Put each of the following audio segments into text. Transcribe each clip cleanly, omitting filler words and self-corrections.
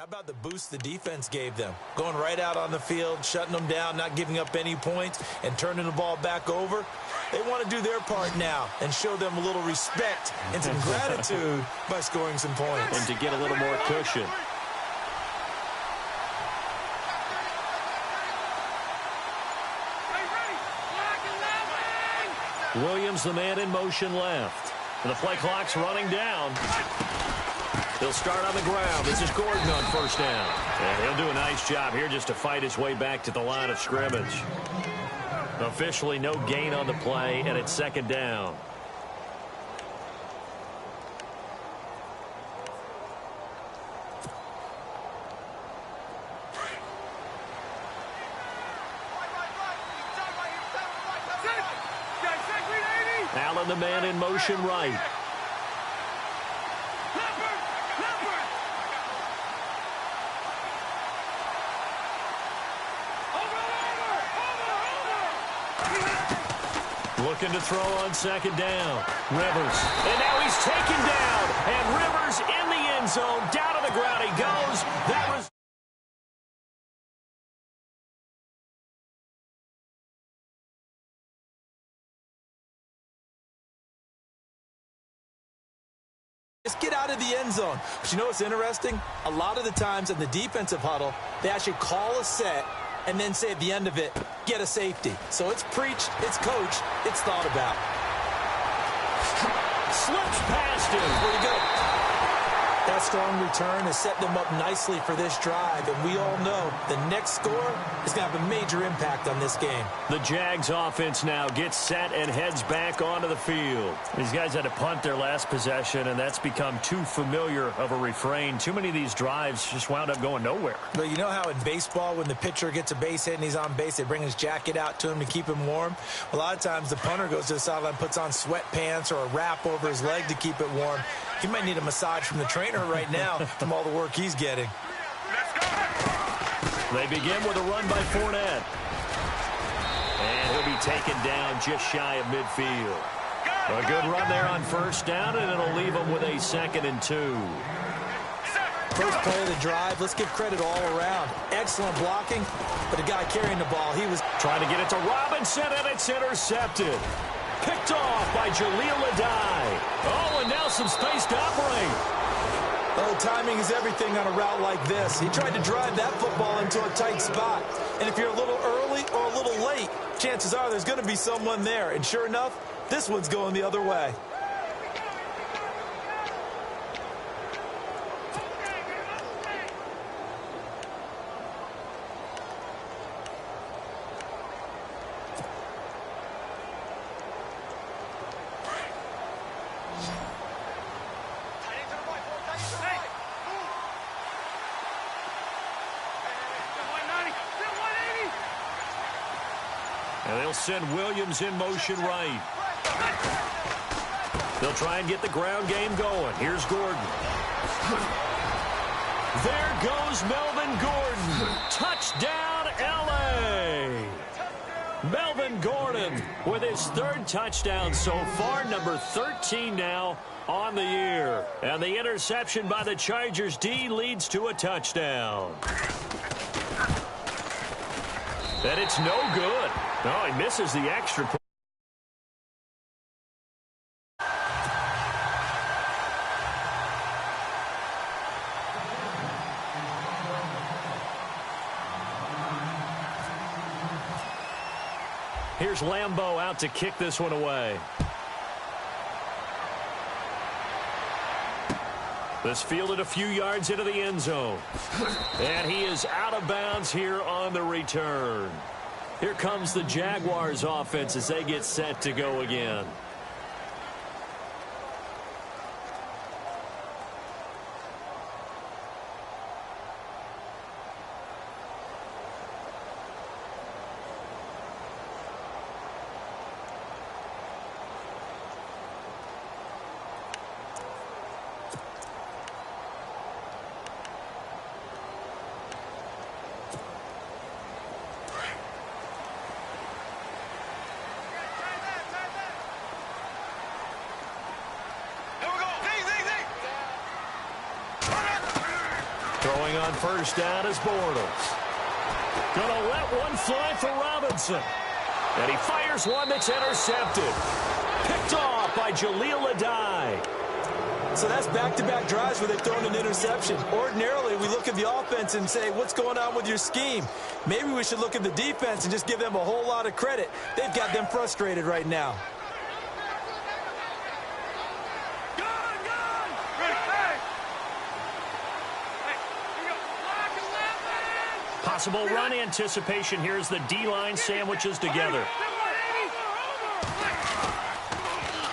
about the boost the defense gave them? Going right out on the field, shutting them down, not giving up any points, and turning the ball back over. They want to do their part now and show them a little respect and some gratitude by scoring some points. And to get a little more cushion. Williams, the man in motion left. And the play clock's running down. He'll start on the ground. This is Gordon on first down. And he'll do a nice job here just to fight his way back to the line of scrimmage. Officially no gain on the play, and it's second down. Allen, the man in motion right. Looking to throw on second down. Rivers. And now he's taken down. And Rivers in the end zone. Down to the ground he goes. That was... Just get out of the end zone. But you know what's interesting? A lot of the times in the defensive huddle, they actually call a set and then say at the end of it, get a safety. So it's preached, it's coached, it's thought about. Slips past him. Where'd he go? That strong return has set them up nicely for this drive, and we all know the next score is going to have a major impact on this game. The Jags offense now gets set and heads back onto the field. These guys had to punt their last possession, and that's become too familiar of a refrain. Too many of these drives just wound up going nowhere. But you know how in baseball, when the pitcher gets a base hit and he's on base, they bring his jacket out to him to keep him warm? A lot of times the punter goes to the sideline, puts on sweatpants or a wrap over his leg to keep it warm. He might need a massage from the trainer right now from all the work he's getting. They begin with a run by Fournette. And he'll be taken down just shy of midfield. A good run there on first down, and it'll leave him with a 2nd and 2. First play of the drive, let's give credit all around. Excellent blocking, but the guy carrying the ball, he was trying to get it to Robinson, and it's intercepted. Picked off by Jaleel Adai. Oh, and now some space to operate. Oh, timing is everything on a route like this. He tried to drive that football into a tight spot. And if you're a little early or a little late, chances are there's going to be someone there. And sure enough, this one's going the other way. And they'll send Williams in motion right. They'll try and get the ground game going. Here's Gordon. There goes Melvin Gordon. Touchdown, L.A. Melvin Gordon with his 3rd touchdown so far, number 13 now on the year. And the interception by the Chargers D leads to a touchdown. And it's no good. No, he misses the extra point. Here's Lambeau out to kick this one away. This fielded a few yards into the end zone. And he is out of bounds here on the return. Here comes the Jaguars offense as they get set to go again. on first down is Bortles. Gonna let one fly for Robinson. And he fires one that's intercepted. Picked off by Jaleel Adai. So that's back-to-back drives where they've thrown an interception. Ordinarily, we look at the offense and say, what's going on with your scheme? Maybe we should look at the defense and just give them a whole lot of credit. They've got them frustrated right now. Possible run anticipation here as the D-line sandwiches together.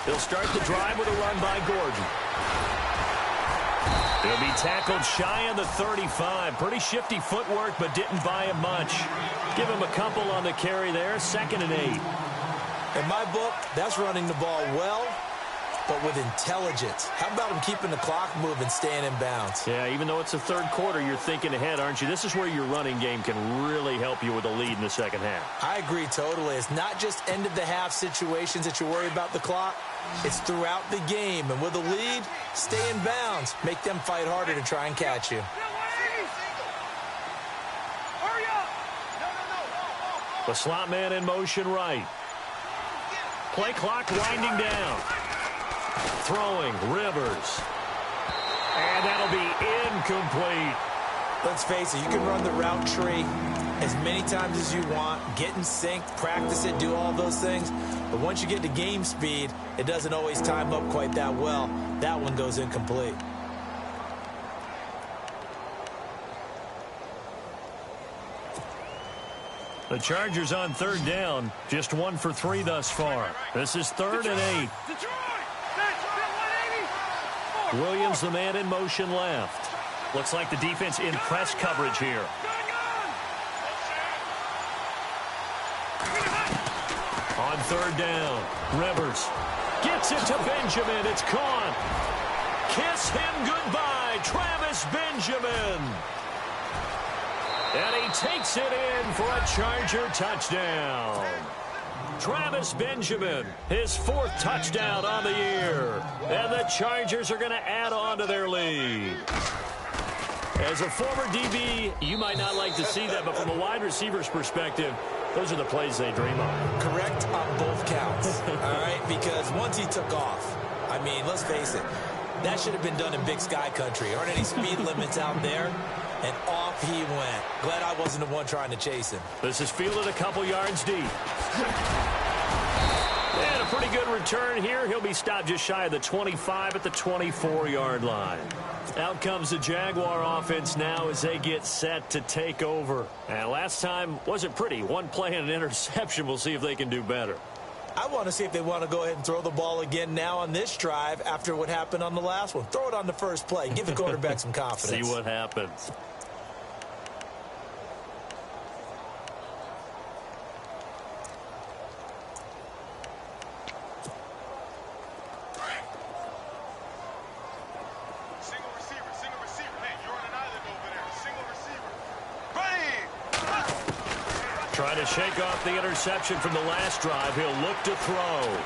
They'll start the drive with a run by Gordon. He'll be tackled shy of the 35. Pretty shifty footwork, but didn't buy him much. Give him a couple on the carry there. 2nd and 8. In my book, that's running the ball well, but with intelligence. How about him keeping the clock moving, staying in bounds? Yeah, even though it's the third quarter, you're thinking ahead, aren't you? This is where your running game can really help you with a lead in the second half. I agree totally. It's not just end-of-the-half situations that you worry about the clock. It's throughout the game. And with a lead, stay in bounds. Make them fight harder to try and catch you. The slot man in motion right. Play clock winding down. Throwing, Rivers. And that'll be incomplete. Let's face it, you can run the route tree as many times as you want, get in sync, practice it, do all those things. But once you get to game speed, it doesn't always time up quite that well. That one goes incomplete. The Chargers on 3rd down, just 1 for 3 thus far. This is 3rd and 8. Williams, the man in motion left. Looks like the defense in press coverage here. On 3rd down, Rivers gets it to Benjamin. It's caught. Kiss him goodbye, Travis Benjamin. And he takes it in for a Charger touchdown. Travis Benjamin, his 4th touchdown on the year. And the Chargers are going to add on to their lead. As a former DB, you might not like to see that, but from a wide receiver's perspective, those are the plays they dream of. Correct on both counts, all right? Because once he took off, I mean, let's face it, that should have been done in Big Sky Country. Aren't any speed limits out there? And off he went. Glad I wasn't the one trying to chase him. This is fielded a couple yards deep. And a pretty good return here. He'll be stopped just shy of the 25 at the 24-yard line. Out comes the Jaguar offense now as they get set to take over. And last time wasn't pretty. One play and an interception. We'll see if they can do better. I want to see if they want to go ahead and throw the ball again now on this drive after what happened on the last one. Throw it on the first play. Give the quarterback some confidence. See what happens. Trying to shake off the interception from the last drive. He'll look to throw.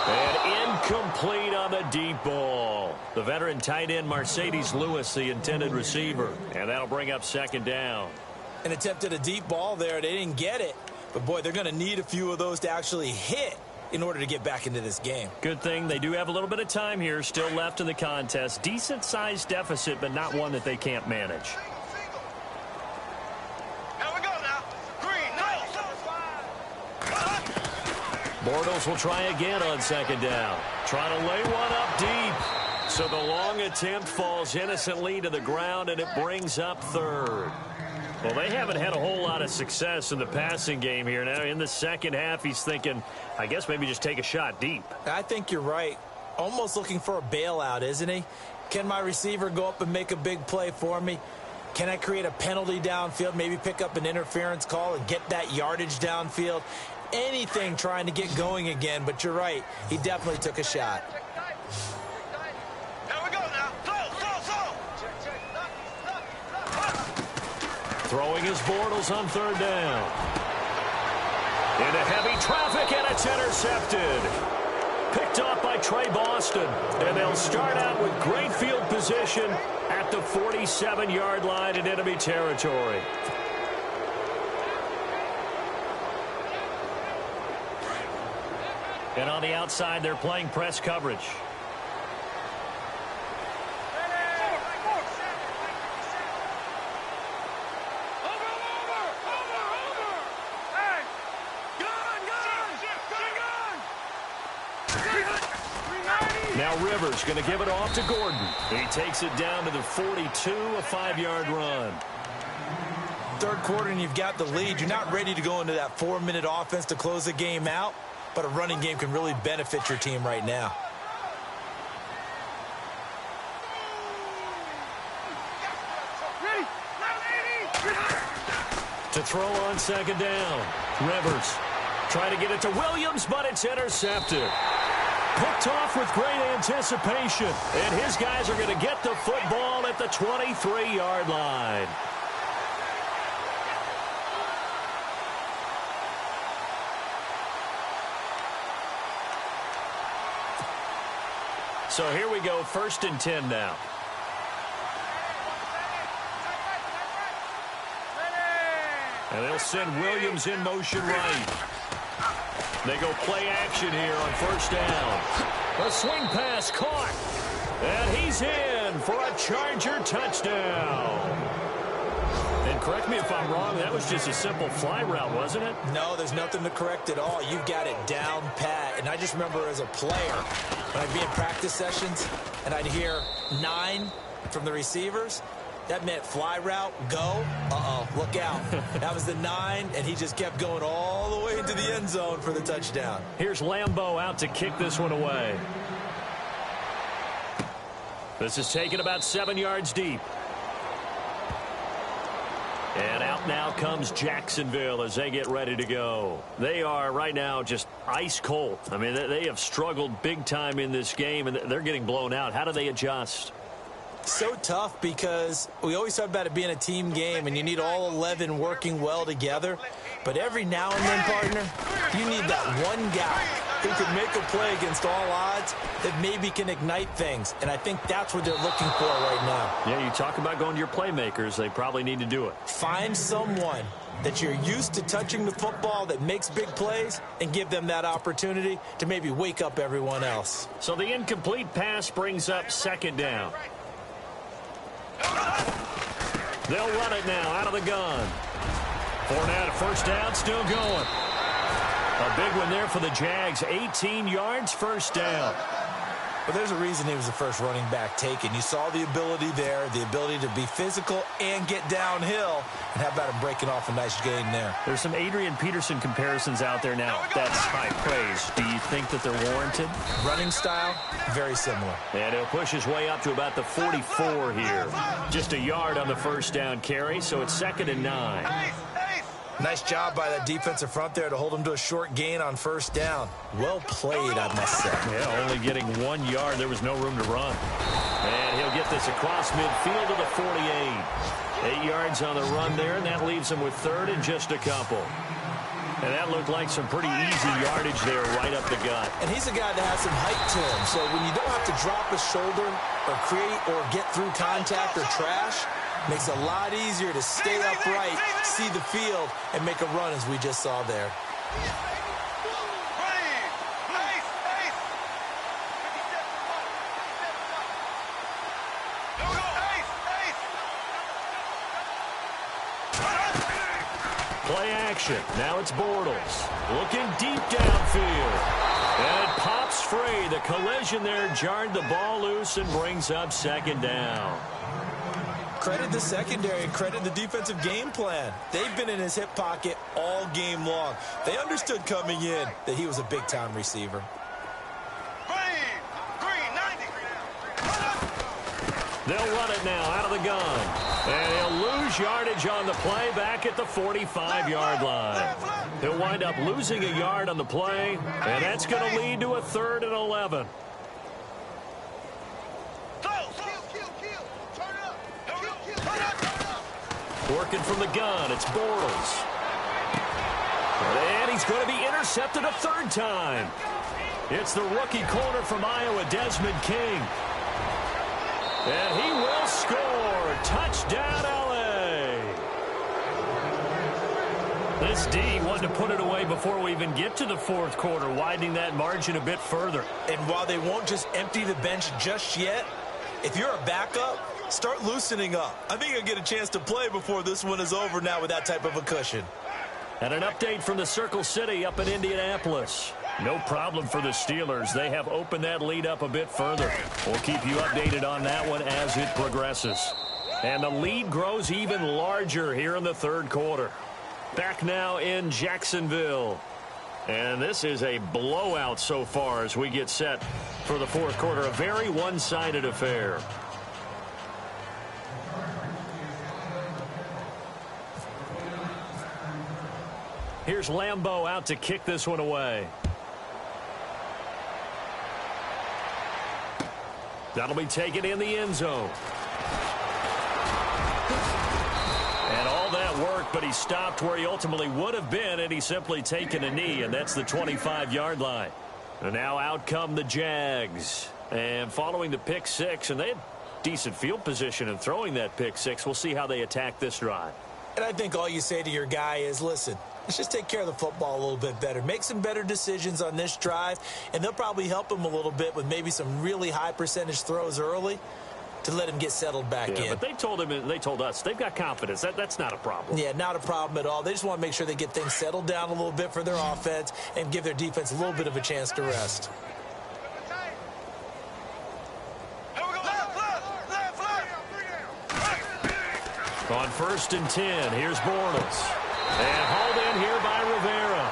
And incomplete on the deep ball. The veteran tight end Mercedes Lewis, the intended receiver. And that'll bring up 2nd down. An attempt at a deep ball there. They didn't get it. But, boy, they're going to need a few of those to actually hit in order to get back into this game. Good thing they do have a little bit of time here still left in the contest. Decent-sized deficit, but not one that they can't manage. Bortles will try again on 2nd down. Try to lay one up deep. So the long attempt falls innocently to the ground, and it brings up 3rd. Well, they haven't had a whole lot of success in the passing game here. Now, in the second half, he's thinking, I guess maybe just take a shot deep. I think you're right. Almost looking for a bailout, isn't he? Can my receiver go up and make a big play for me? Can I create a penalty downfield, maybe pick up an interference call and get that yardage downfield? Anything trying to get going again, but you're right. He definitely took a shot. Here we go now. Throwing his Bortles on 3rd down. Into heavy traffic, and it's intercepted. Picked picked off by Trey Boston. And they'll start out with great field position at the 47-yard line in enemy territory. And on the outside, they're playing press coverage. Now Rivers going to give it off to Gordon. He takes it down to the 42, a 5-yard run. Third quarter and you've got the lead. You're not ready to go into that 4-minute offense to close the game out, but a running game can really benefit your team right now. To throw on second down. Rivers trying to get it to Williams, but it's intercepted. Picked off with great anticipation. And his guys are going to get the football at the 23-yard line. So here we go, 1st and 10 now. And they'll send Williams in motion right. They go play action here on 1st down. A swing pass caught. And he's in for a Charger touchdown. And correct me if I'm wrong, that was just a simple fly route, wasn't it? No, there's nothing to correct at all. You've got it down pat. And I just remember as a player, when I'd be in practice sessions and I'd hear 9 from the receivers, that meant fly route, go. Uh-oh, look out. That was the 9, and he just kept going all the way into the end zone for the touchdown. Here's Lambeau out to kick this one away. This is taken about 7 yards deep. And out now comes Jacksonville as they get ready to go. They are right now just ice cold. I mean, they have struggled big time in this game, and they're getting blown out. How do they adjust? So tough because we always talk about it being a team game and you need all 11 working well together. But every now and then, partner, you need that one guy who can make a play against all odds that maybe can ignite things. And I think that's what they're looking for right now. Yeah, you talk about going to your playmakers. They probably need to do it. Find someone that you're used to touching the football that makes big plays and give them that opportunity to maybe wake up everyone else. So the incomplete pass brings up 2nd down. They'll run it now out of the gun. Fournette, 1st down, still going. A big one there for the Jags. 18 yards, 1st down. But there's a reason he was the first running back taken. You saw the ability there, the ability to be physical and get downhill. And how about him breaking off a nice gain there? There's some Adrian Peterson comparisons out there now. That's high praise. Do you think that they're warranted? Running style, very similar. And he'll push his way up to about the 44 here. Just a yard on the 1st down carry, so it's 2nd and 9. Nice job by that defensive front there to hold him to a short gain on 1st down. Well played, I must say. Yeah, only getting 1 yard. There was no room to run. And he'll get this across midfield to the 48. 8 yards on the run there, and that leaves him with 3rd and just a couple. And that looked like some pretty easy yardage there right up the gut. And he's a guy that has some height to him. So when you don't have to drop a shoulder or create or get through contact or trash, makes it a lot easier to stay upright, see the field, and make a run as we just saw there. Play action. Now it's Bortles. Looking deep downfield. And it pops free. The collision there jarred the ball loose and brings up 2nd down. Credit the secondary and credit the defensive game plan. They've been in his hip pocket all game long. They understood coming in that he was a big-time receiver. They'll run it now out of the gun. And he'll lose yardage on the play back at the 45-yard line. He'll wind up losing a yard on the play, and that's going to lead to a 3rd and 11. Working from the gun, it's Bortles. And he's going to be intercepted a 3rd time. It's the rookie corner from Iowa, Desmond King. And he will score. Touchdown, L.A. This D wanted to put it away before we even get to the fourth quarter, widening that margin a bit further. And while they won't just empty the bench just yet, if you're a backup, start loosening up. I think you'll get a chance to play before this one is over now with that type of a cushion. And an update from the Circle City up in Indianapolis. No problem for the Steelers. They have opened that lead up a bit further. We'll keep you updated on that one as it progresses. And the lead grows even larger here in the third quarter. Back now in Jacksonville. And this is a blowout so far as we get set for the fourth quarter. A very one-sided affair. Here's Lambeau out to kick this one away. That'll be taken in the end zone. And all that work, but he stopped where he ultimately would have been, and he's simply taken a knee, and that's the 25-yard line. And now out come the Jags. And following the pick six, and they had decent field position in throwing that pick six. We'll see how they attack this drive. And I think all you say to your guy is, listen, let's just take care of the football a little bit better. Make some better decisions on this drive, and they'll probably help him a little bit with maybe some really high percentage throws early to let him get settled back in. But they told him, they told us, they've got confidence. That's not a problem. Yeah, not a problem at all. They just want to make sure they get things settled down a little bit for their offense and give their defense a little bit of a chance to rest. On 1st and 10, here's Bortles. And hauled in here by Rivera.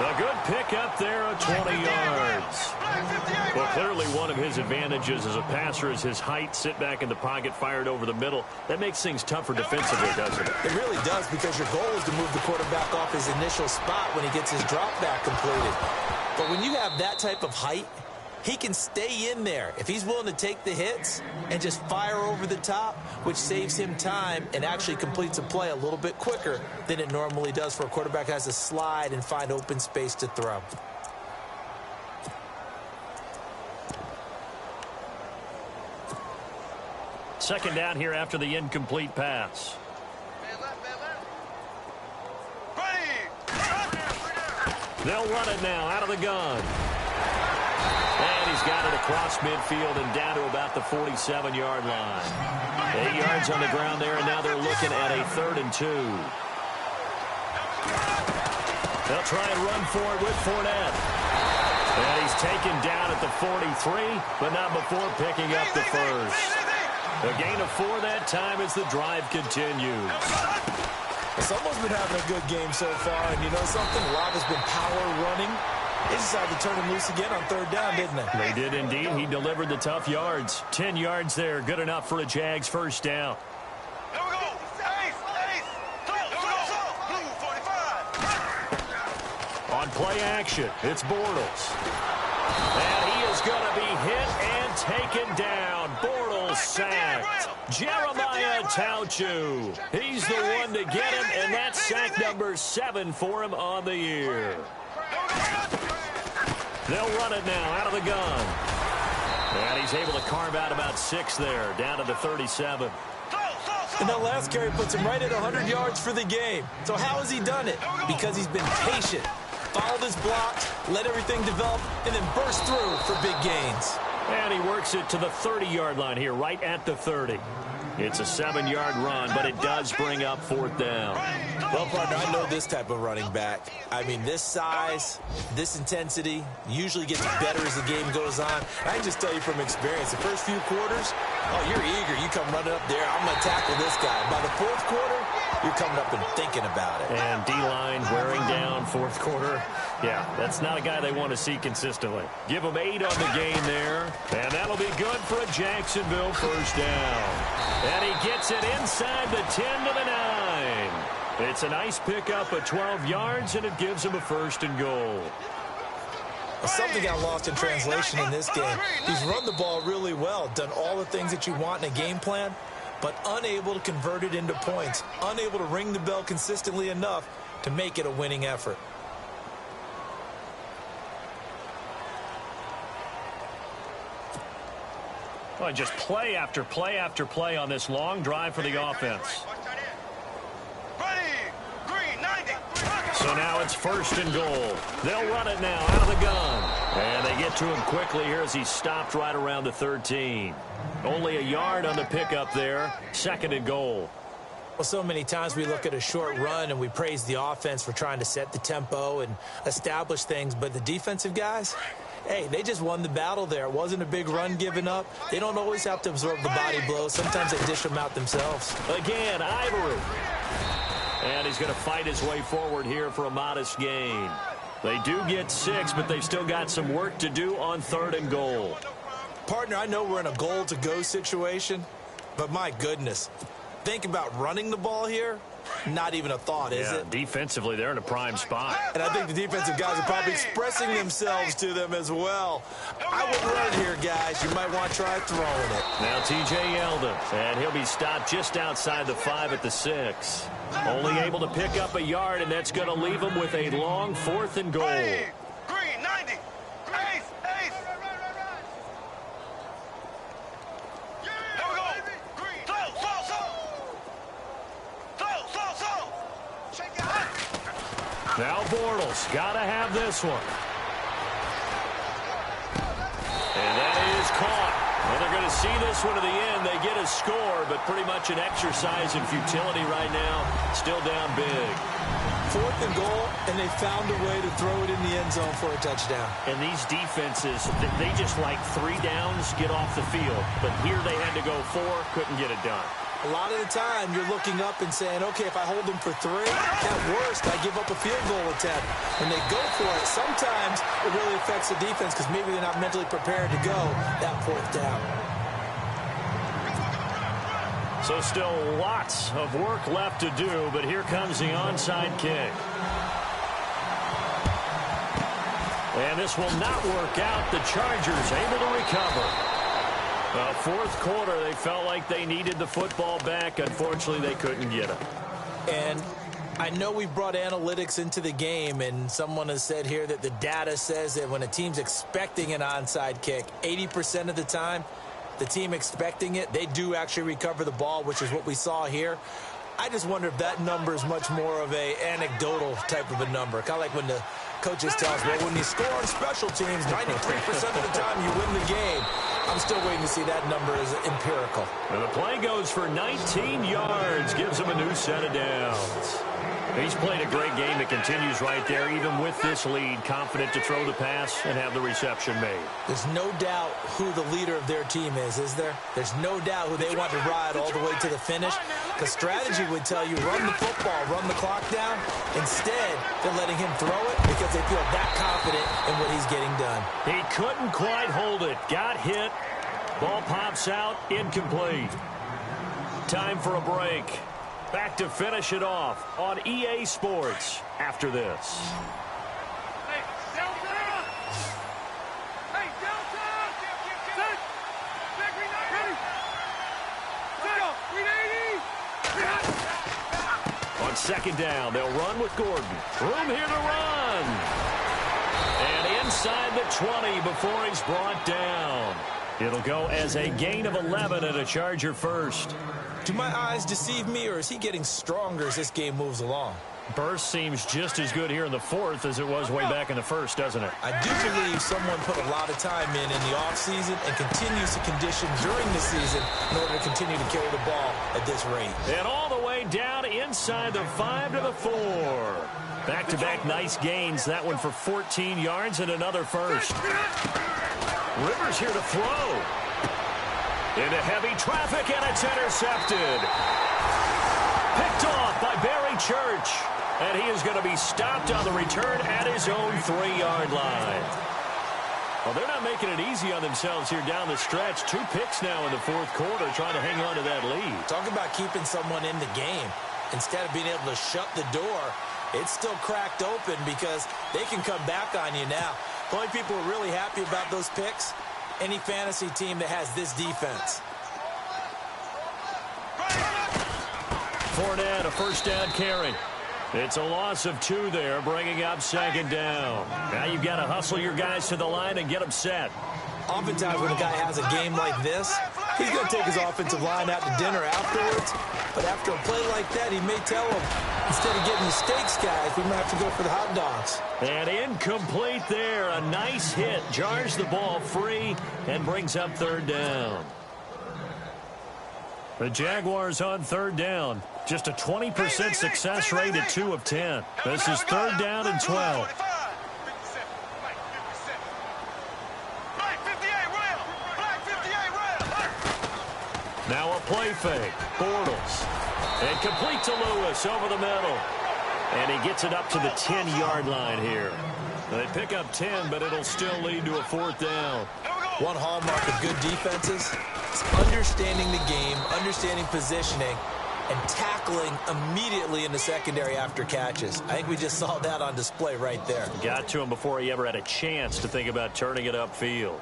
A good pick up there at 20 yards. Well, clearly one of his advantages as a passer is his height. Sit back in the pocket, fired over the middle. That makes things tougher defensively, doesn't it? It really does, because your goal is to move the quarterback off his initial spot when he gets his drop back completed. But when you have that type of height, he can stay in there if he's willing to take the hits and just fire over the top, which saves him time and actually completes a play a little bit quicker than it normally does for a quarterback who has to slide and find open space to throw. Second down here after the incomplete pass. They'll run it now out of the gun. And he's got it across midfield and down to about the 47-yard line. 8 yards on the ground there, and now they're looking at a 3rd and 2. They'll try and run for it with Fournette. And he's taken down at the 43, but not before picking up the first. A gain of 4 that time as the drive continues. Someone's been having a good game so far, and you know something? A lot has been power running. They decided to turn him loose again on 3rd down, didn't they? They did indeed. He delivered the tough yards. 10 yards there. Good enough for a Jags first down. Here we go. On play action, it's Bortles. And he is going to be hit and taken down. Bortles sacked. Jeremiah Tauchu. He's the one to get him, and that's sack number 7 for him on the year. They'll run it now out of the gun. And he's able to carve out about 6 there, down to the 37. And that last carry puts him right at 100 yards for the game. So how has he done it? Because he's been patient, followed his blocks, let everything develop, and then burst through for big gains. And he works it to the 30-yard line here, right at the 30. It's a 7-yard run, but it does bring up 4th down. Well, partner, I know this type of running back. I mean, this size, this intensity usually gets better as the game goes on. I can just tell you from experience, the first few quarters, oh, you're eager. You come running up there, I'm going to tackle this guy. By the 4th quarter, you're coming up and thinking about it. And D-line wearing down 4th quarter. Yeah, that's not a guy they want to see consistently. Give him 8 on the game there, and that'll be good for a Jacksonville first down. And he gets it inside the 10 to the 9. It's a nice pickup of 12 yards, and it gives him a 1st and goal. Something got lost in translation in this game. He's run the ball really well, done all the things that you want in a game plan, but unable to convert it into points, unable to ring the bell consistently enough to make it a winning effort. Well, just play after play after play on this long drive for the offense. So now it's 1st and goal. They'll run it now out of the gun. And they get to him quickly here as he stopped right around the 13. Only a yard on the pickup there. 2nd and goal. Well, so many times we look at a short run and we praise the offense for trying to set the tempo and establish things. But the defensive guys, hey, they just won the battle there. It wasn't a big run given up. They don't always have to absorb the body blows. Sometimes they dish them out themselves. Again, Ivory. And he's going to fight his way forward here for a modest gain. They do get 6, but they've still got some work to do on 3rd and goal. Partner, I know we're in a goal-to-go situation, but my goodness, think about running the ball here. Not even a thought, is it? Defensively, they're in a prime spot. And I think the defensive guys are probably expressing themselves to them as well. I wouldn't run here, guys. You might want to try throwing it. Now TJ Yeldon, and he'll be stopped just outside the 5 at the 6. Only able to pick up a yard, and that's going to leave him with a long 4th and goal. Green, 90. Ace. Here we go. Green. Slow. Check it out. Now Bortles, got to have this one. And that is caught. Well, they're going to see this one to the end. They get a score, but pretty much an exercise in futility right now. Still down big. 4th and goal, and they found a way to throw it in the end zone for a touchdown. And these defenses, they just like 3 downs, get off the field. But here they had to go 4, couldn't get it done. A lot of the time, you're looking up and saying, okay, if I hold them for 3, at worst, I give up a field goal attempt. When they go for it, sometimes it really affects the defense because maybe they're not mentally prepared to go that 4th down. So still lots of work left to do, but here comes the onside kick. And this will not work out. The Chargers able to recover. 4th quarter, they felt like they needed the football back. Unfortunately, they couldn't get it. And I know we've brought analytics into the game, and someone has said here that the data says that when a team's expecting an onside kick, 80% of the time, the team expecting it, they do actually recover the ball, which is what we saw here. I just wonder if that number is much more of a anecdotal type of a number. Kind of like when the coaches tell us, well, when you score on special teams, 93% of the time you win the game. I'm still waiting to see that number as empirical. And the play goes for 19 yards, gives him a new set of downs. He's played a great game that continues right there, even with this lead, confident to throw the pass and have the reception made. There's no doubt who the leader of their team is there? There's no doubt who they want to ride all the way to the finish. Because strategy would tell you, run the football, run the clock down. Instead, they're letting him throw it because they feel that confident in what he's getting done. He couldn't quite hold it. Got hit. Ball pops out. Incomplete. Time for a break. Back to finish it off on EA Sports after this. Hey, Delta! Hey, Delta! Set! Back, ready! Set! 380! On 2nd down, they'll run with Gordon. Room here to run. And inside the 20 before he's brought down. It'll go as a gain of 11 and a Charger first. Do my eyes deceive me, or is he getting stronger as this game moves along? Burst seems just as good here in the 4th as it was way back in the 1st, doesn't it? I do believe someone put a lot of time in the offseason and continues to condition during the season in order to continue to carry the ball at this rate. And all the way down inside the 5 to the 4. Back-to-back nice gains. That one for 14 yards and another first. Rivers here to throw. Into heavy traffic, and it's intercepted. Picked off by Barry Church. And he is going to be stopped on the return at his own 3-yard line. Well, they're not making it easy on themselves here down the stretch. 2 picks now in the 4th quarter, trying to hang on to that lead. Talk about keeping someone in the game. Instead of being able to shut the door, it's still cracked open because they can come back on you now. The only people who are really happy about those picks, any fantasy team that has this defense. Fournette, a first down carry. It's a loss of 2 there, bringing up 2nd down. Now you've got to hustle your guys to the line and get them set. Oftentimes when a guy has a game like this, He's going to take his offensive line out to dinner afterwards, but after a play like that, he may tell him, instead of getting the steaks, guys, we might have to go for the hot dogs. And incomplete there. A nice hit. Jars the ball free and brings up third down. The Jaguars on third down. Just a 20% success rate at 2 of 10. This is third down and 12. Now a play fake. Bortles. And complete to Lewis over the middle. And he gets it up to the 10-yard line here. They pick up 10, but it'll still lead to a fourth down. One hallmark of good defenses is understanding the game, understanding positioning, and tackling immediately in the secondary after catches. I think we just saw that on display right there. Got to him before he ever had a chance to think about turning it upfield.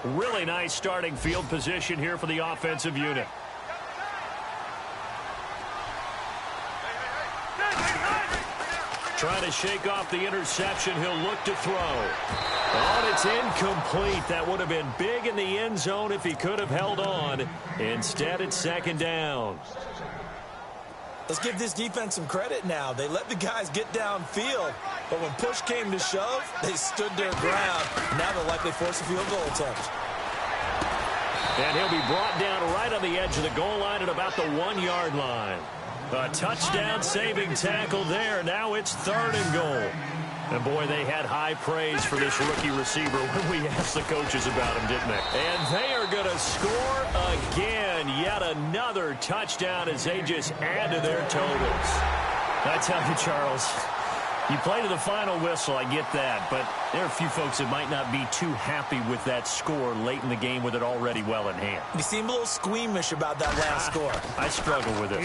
Really nice starting field position here for the offensive unit. Trying to shake off the interception. He'll look to throw. Oh, and it's incomplete. That would have been big in the end zone if he could have held on. Instead, it's second down. Let's give this defense some credit now. They let the guys get downfield, but when push came to shove, they stood their ground. Now they'll likely force a field goal attempt. And he'll be brought down right on the edge of the goal line at about the 1-yard line. A touchdown-saving tackle there. Now it's third and goal. And, boy, they had high praise for this rookie receiver when we asked the coaches about him, didn't they? And they are going to score again. Yet another touchdown as they just add to their totals. I tell you, Charles, you play to the final whistle, I get that. But there are a few folks that might not be too happy with that score late in the game with it already well in hand. You seem a little squeamish about that last score. I struggle with it.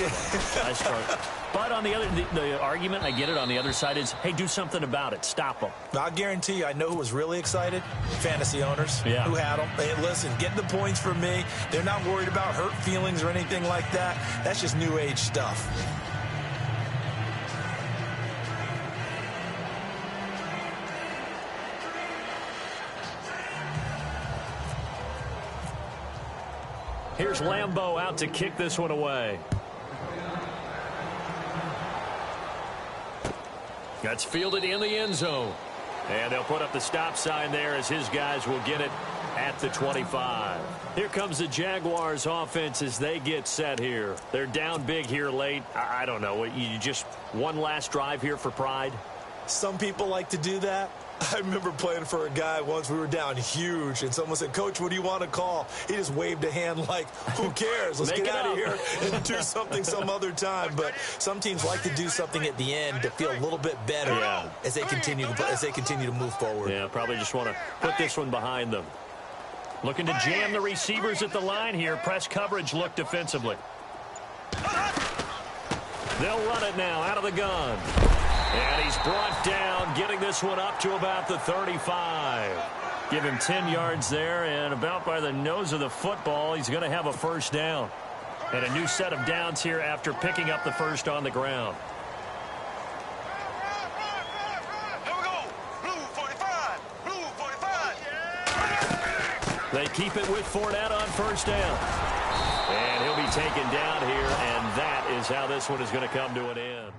I struggle. But on the other, the argument, I get it, on the other side is, hey, do something about it. Stop them. I'll guarantee you, I know who was really excited. Fantasy owners who had them. Hey, listen, get the points for me. They're not worried about hurt feelings or anything like that. That's just new age stuff. Here's Lambeau out to kick this one away. That's fielded in the end zone. And they'll put up the stop sign there as his guys will get it at the 25. Here comes the Jaguars offense as they get set here. They're down big here late. I don't know. You just one last drive here for pride? Some people like to do that. I remember playing for a guy once. We were down huge, and someone said, "Coach, what do you want to call?" He just waved a hand like, who cares? Let's get out of here and do something some other time. But some teams like to do something at the end to feel a little bit better as they continue to move forward. Yeah, probably just want to put this one behind them. Looking to jam the receivers at the line here. Press coverage look defensively. They'll run it now out of the gun. And he's brought down, getting this one up to about the 35. Give him 10 yards there, and about by the nose of the football, he's going to have a first down. And a new set of downs here after picking up the first on the ground. Here we go. Blue 45. Blue 45. They keep it with Fournette on first down. And he'll be taken down here, and that is how this one is going to come to an end.